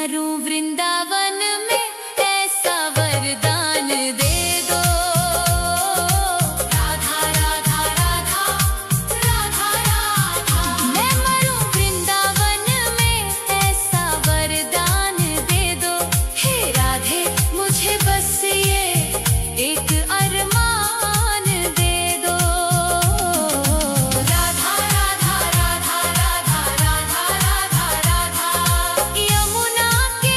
मरूं वृंदावन में ऐसा वरदान दे दो। राधा राधा राधा राधा राधा। मैं मरूं वृंदावन में ऐसा वरदान दे दो। हे राधे मुझे बस ये एक अरमान दे दो। राधा राधा राधा राधा राधा राधा राधा। यमुना के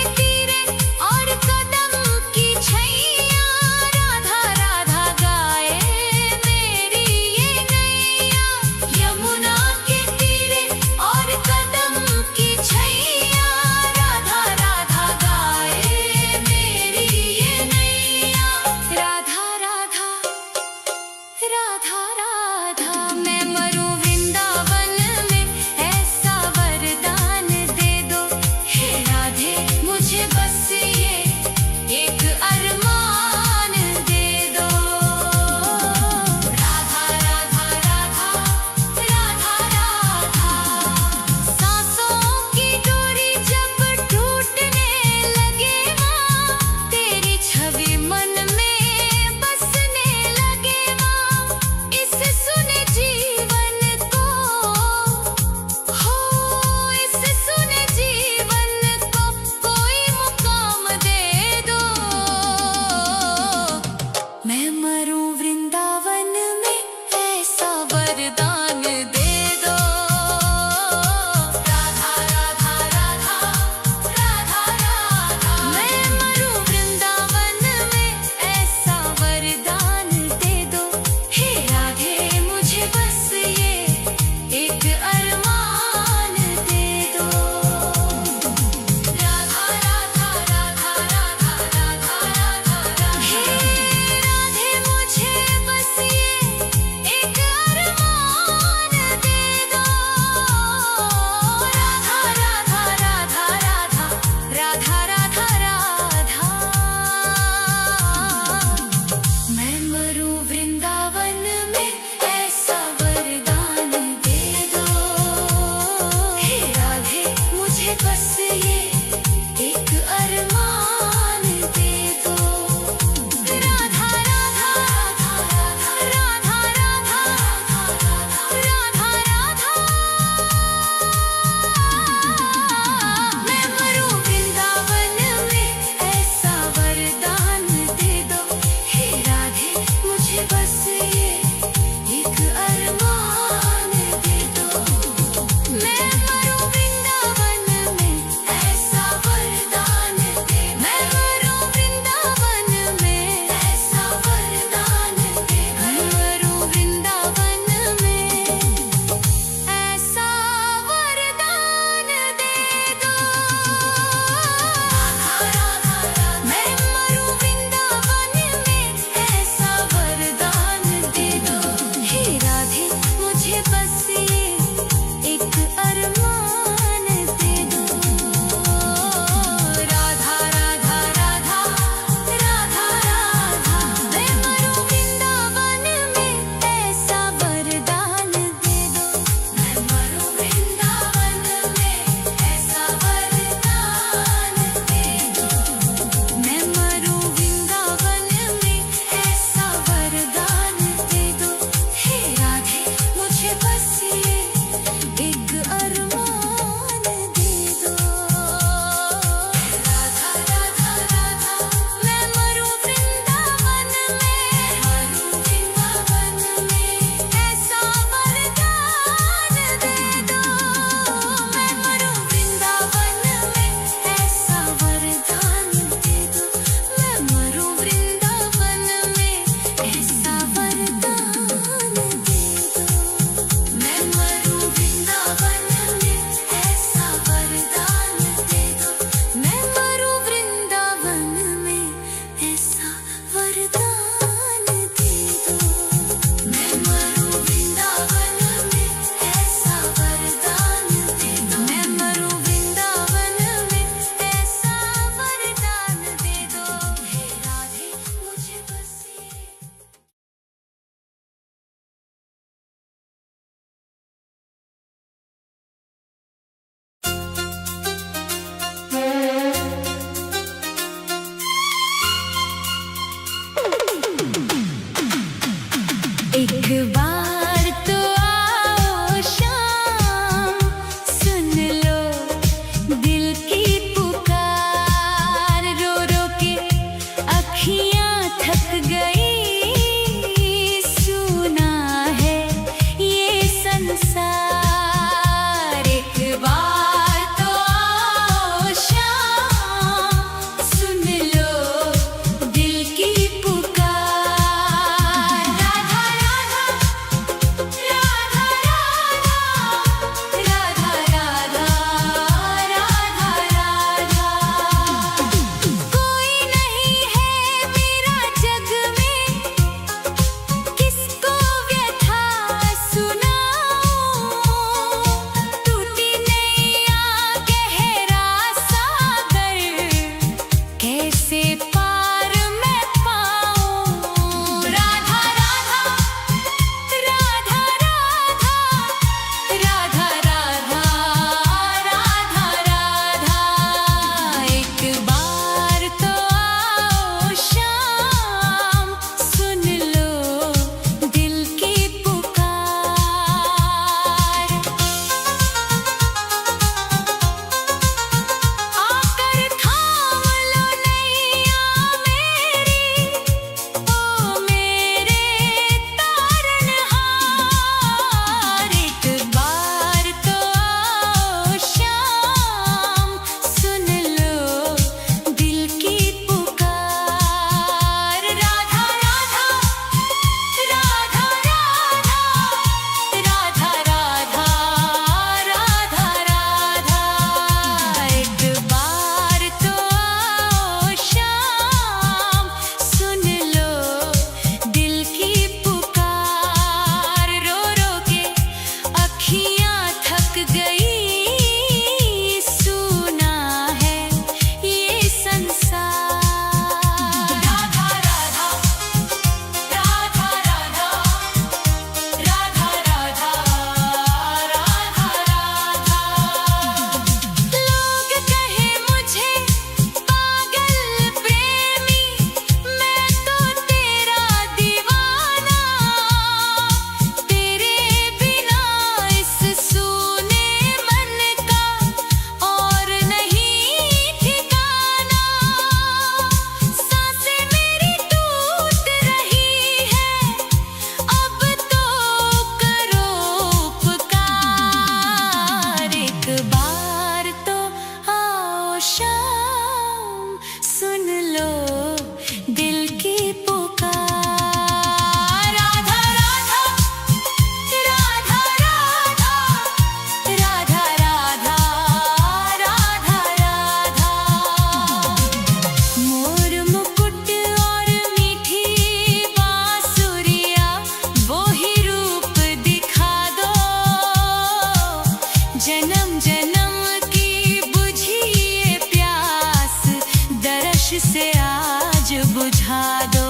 इसे आज बुझा दो,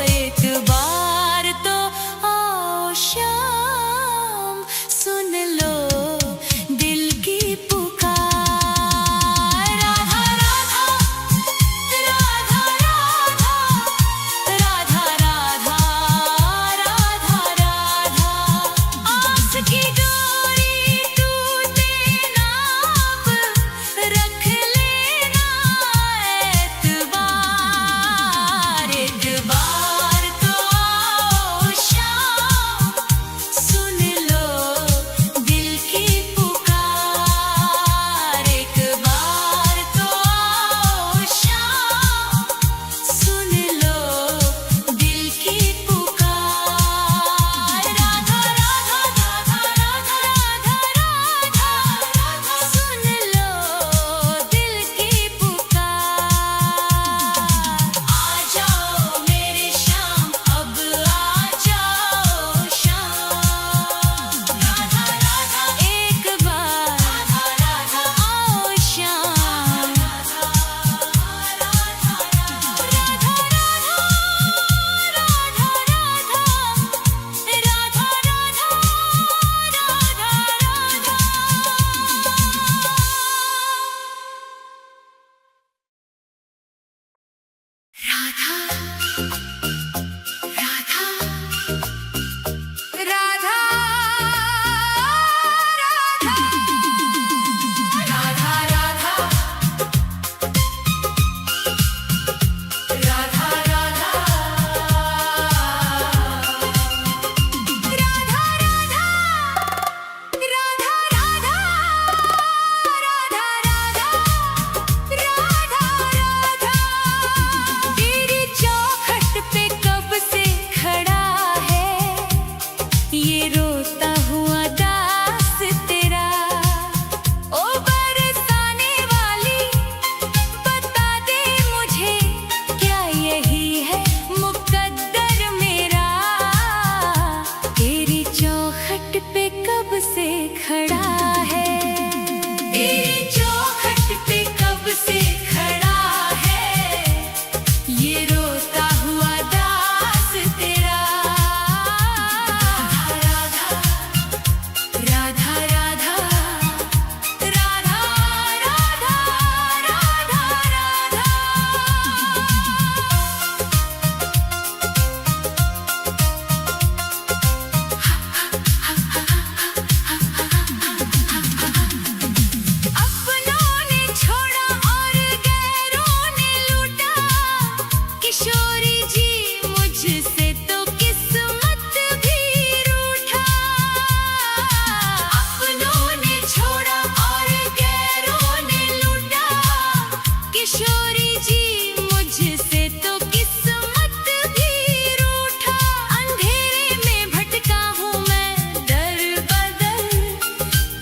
एक बार तो आओ शाम, सुन लो दिल की पुकार। राधा राधा राधा राधा राधा राधा राधा, आस की डोरी टूटे ना अब, रख लेना एतबार, एक बार तो आओ शाम, सुन लो दिल की पुकार। एक बार तो आओ शाम, सुन लो दिल की पुकार। राधा राधा राधा राधा राधा राधा, सुन लो दिल की पुकार। आ जाओ मेरे शाम, अब आ जाओ शाम। राधा राधा एक बार, राधा राधा आओ शाम। राधा राधा राधा तेरी चौखट पे कब से खड़ा है ये रोता हुआ दास तेरा। ओ बरसाने वाली बता दे मुझे, क्या यही है मुकद्दर मेरा। तेरी चौखट पे कब से खड़ा है, तेरी चौखट पे कब से खड़ा है ये रोता हुआ दास तेरा। राधा राधा राधा राधा राधा राधा राधा। अपनों ने छोड़ा और गैरों ने लूटा, किशोरी जी मुझसे तो किस्मत भी रूठा। अपनों ने छोड़ा और गैरों ने लूटा, किशोरी जी मुझसे तो किस्मत भी रूठा। अंधेरे में भटका हूँ मैं दर बदर,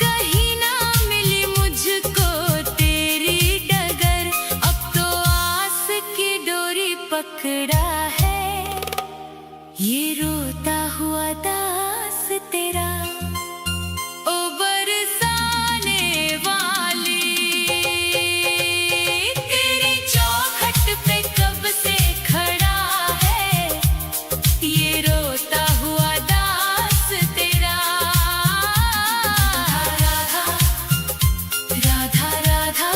कहीं ना मिली मुझको तेरी डगर। अब तो आस की डोरी पकड़ा है ये रोता हुआ दास तेरा। ओ बरसाने वाली तेरी चौखट पे कब से खड़ा है ये रोता हुआ दास तेरा। राधा राधा राधा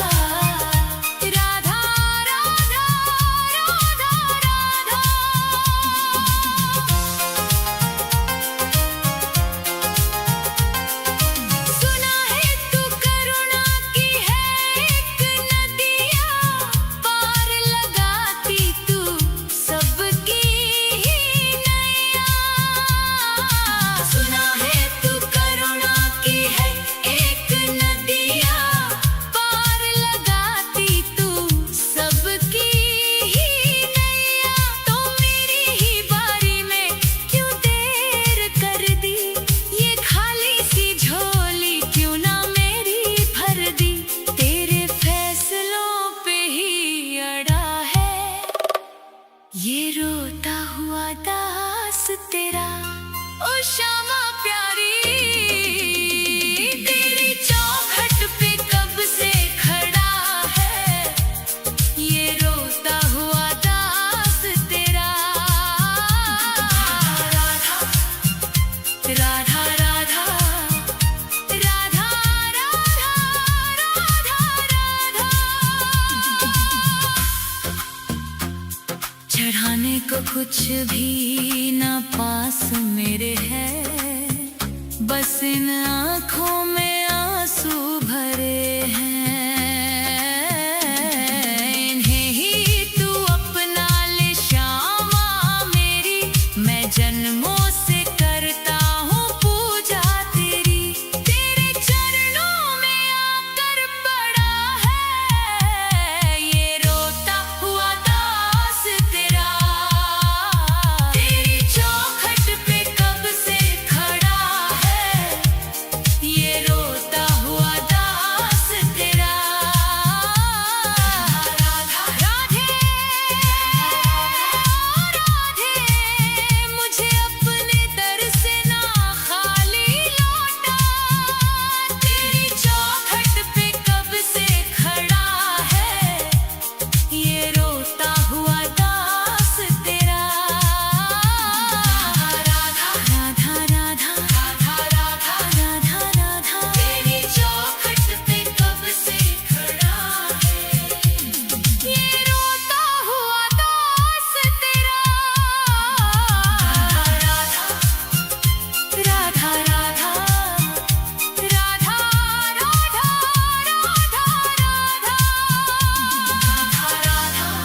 राधा राधा राधा राधा को कुछ भी ना पास मेरे है, बस इन आँखों में आंसू भरे हैं। इन्हें ही तू अपना ले श्यामा मेरी, मैं जन्मों से करता हूँ पूजा तेरी। तेरे चरणों में आकर पड़ा है ये रोता हुआ दास तेरा। तेरी चौखट पे कब से खड़ा है ये रोता हुआ दास तेरा। राधा राधे राधे, मुझे अपने दर से ना खाली लौटा। तेरी चौखट पे कब से खड़ा है ये रोता हुआ दास तेरा। राधा राधा राधा राधा राधा राधा राधा, तेरी चौखट पे कब से खड़ा है ये रोता हुआ दास तेरा। राधा राधा राधा राधा राधा राधा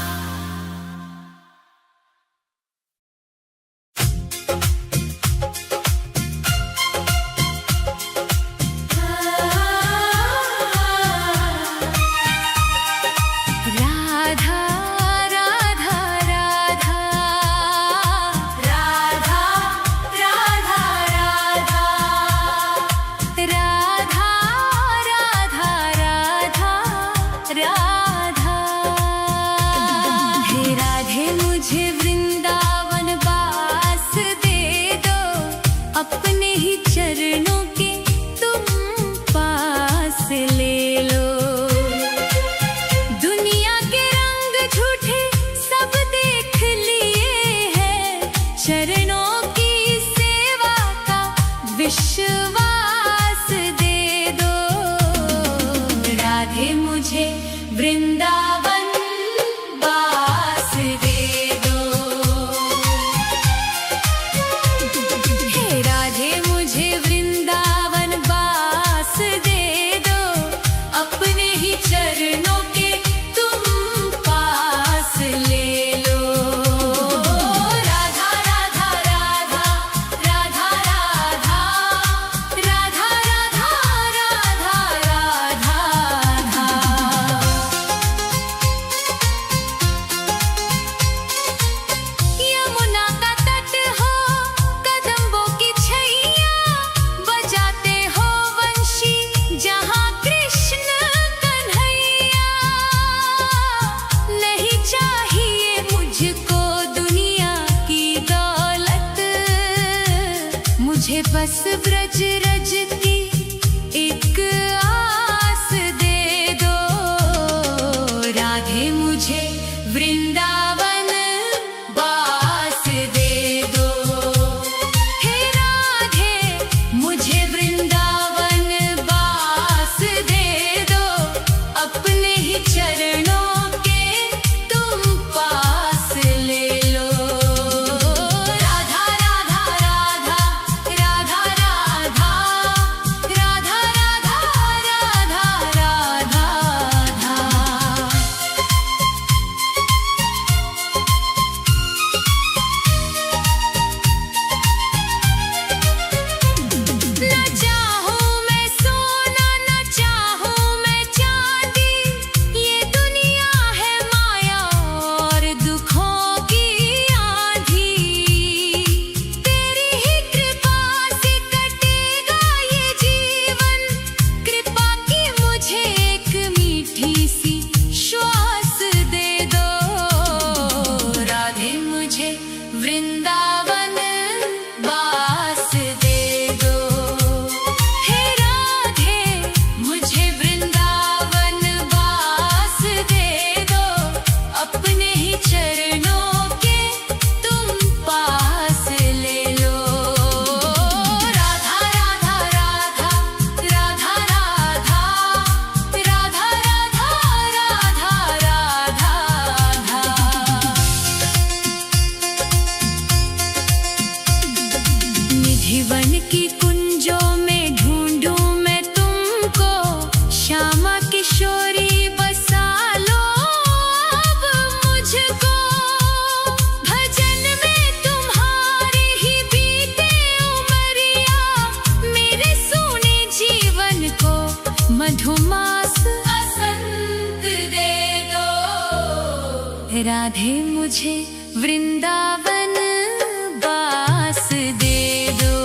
राधा राधा राधा राधा राधा राधा राधा। हे राधे मुझे वृंदावन वास दे दो, अपने ही चरणों के तुम पास ले लो। दुनिया के रंग झूठे सब देख लिए हैं, चरणों की सेवा का विश्वास दे दो। राधे मुझे वृंदावन वास दे दो। हे राधे मुझे वृंदावन वास दे दो, अपने ही चरणों के तुम पास ले लो। राधा राधा राधा राधा राधा राधा राधा राधा राधा। यमुना का तट हो कदम्बों की छैया, बजाते हो वंशी जहाँ कृष्ण कन्हैया। नहीं चाहिए मुझको दुनिया की दौलत, मुझे बस ब्रज रज की एक आस दे दो। राधे मुझे वृंदावन वास दे दो। हे राधे मुझे वृंदावन वास दे दो, अपने ही चरणों के तुम पास ले लो। राधा राधा राधा राधा राधा राधा राधा राधा राधा। न चाहूं मैं सोना न चाहूं मैं चांदी, ये दुनिया है माया और दुखों की आंधी। तेरी ही कृपा से कटेगा ये जीवन, कृपा की मुझे एक मीठी सी श्वास दे दो। राधे मुझे वृंदावन वास दे दो। हे राधे मुझे वृंदावन वास दे दो, अपने ही चरणों के तुम पास ले लो। राधा राधा राधा राधा राधा राधा राधा राधा राधे मुझे वृंदावन बास दे दो।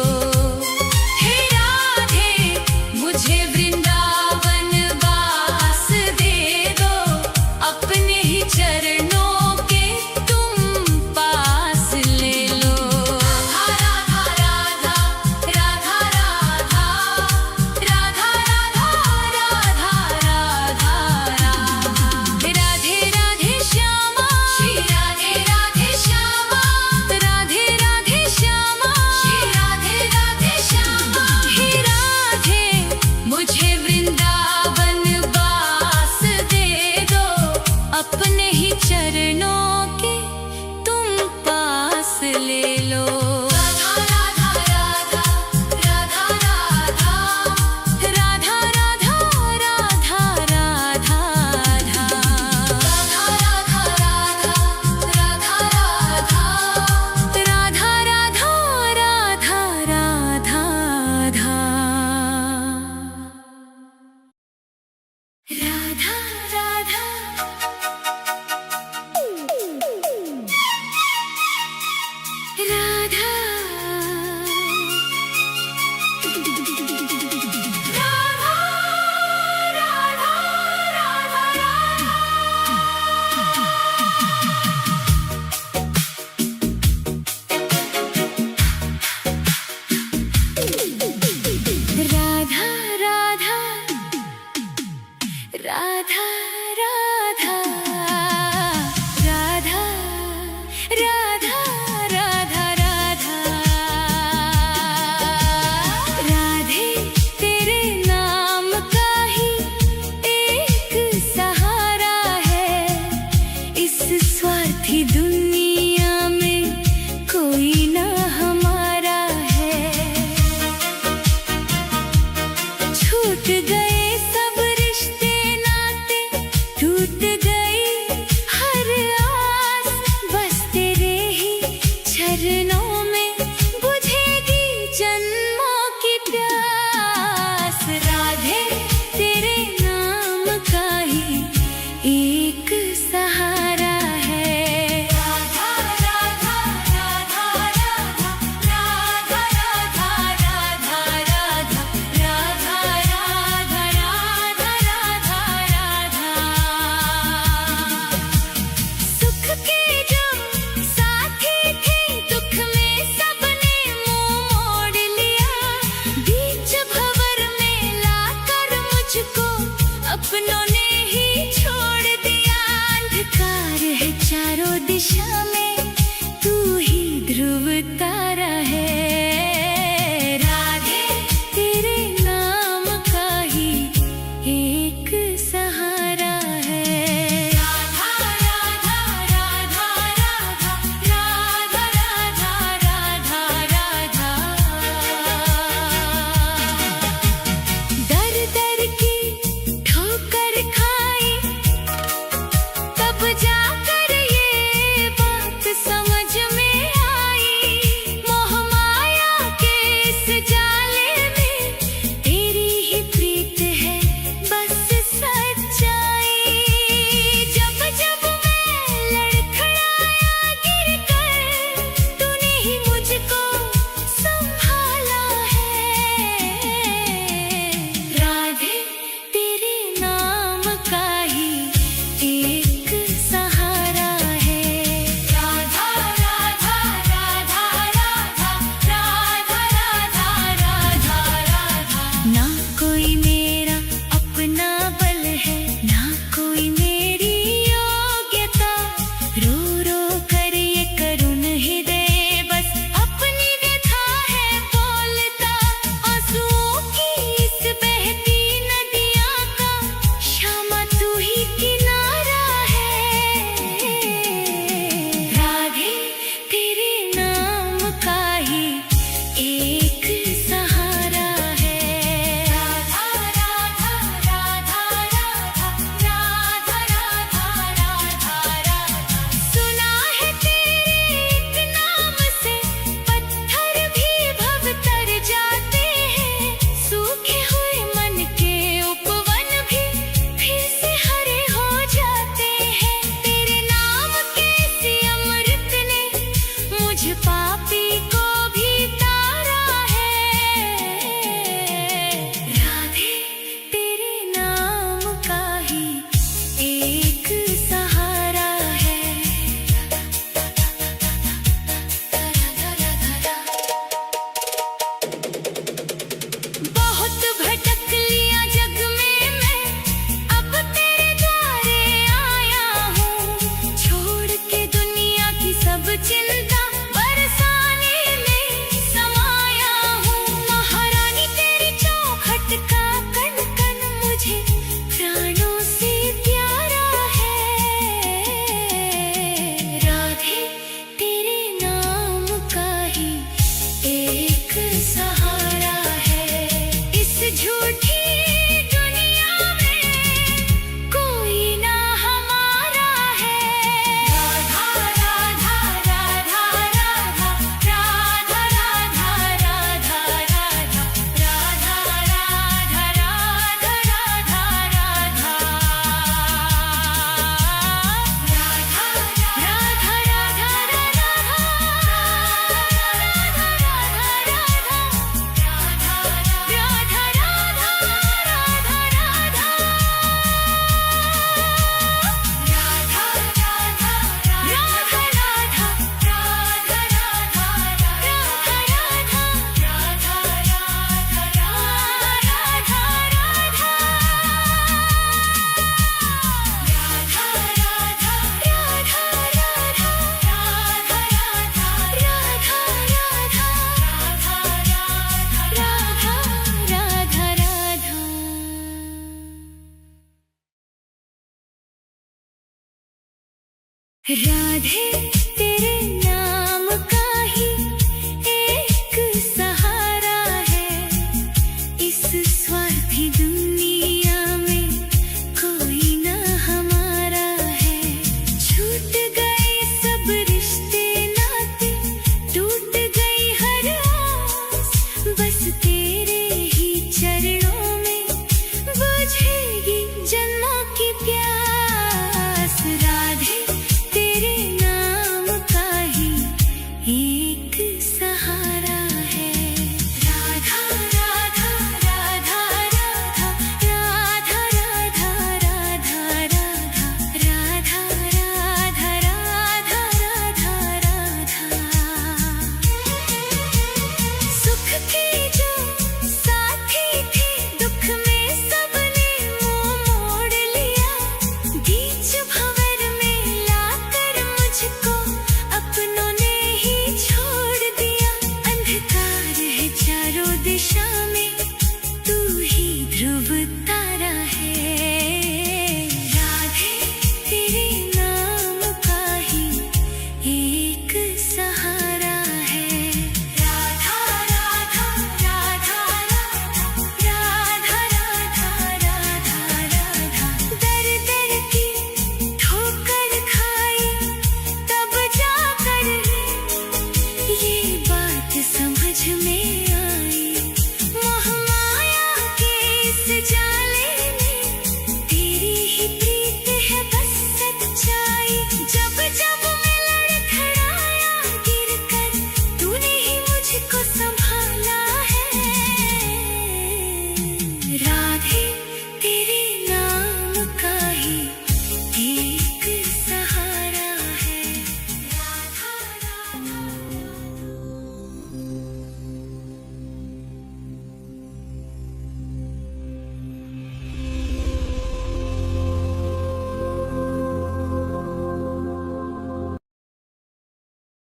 हे राधे मुझे वृंदावन बास दे दो, अपने ही चरणों के तुम पास ले लो। राधा राधा राधा राधा राधा राधा राधा राधा राधे राधे श्यामा श्री राधे राधे श्यामा, राधे राधे श्यामा श्री राधे राधे श्यामा। हे राधे मुझे वृंदावन बास दे दो, अपने ही चरणों के तुम पास ले लो। राधा राधा राधा राधा राधा राधा राधा राधा राधा राधा राधा राधा राधा राधा राधा राधा। राधे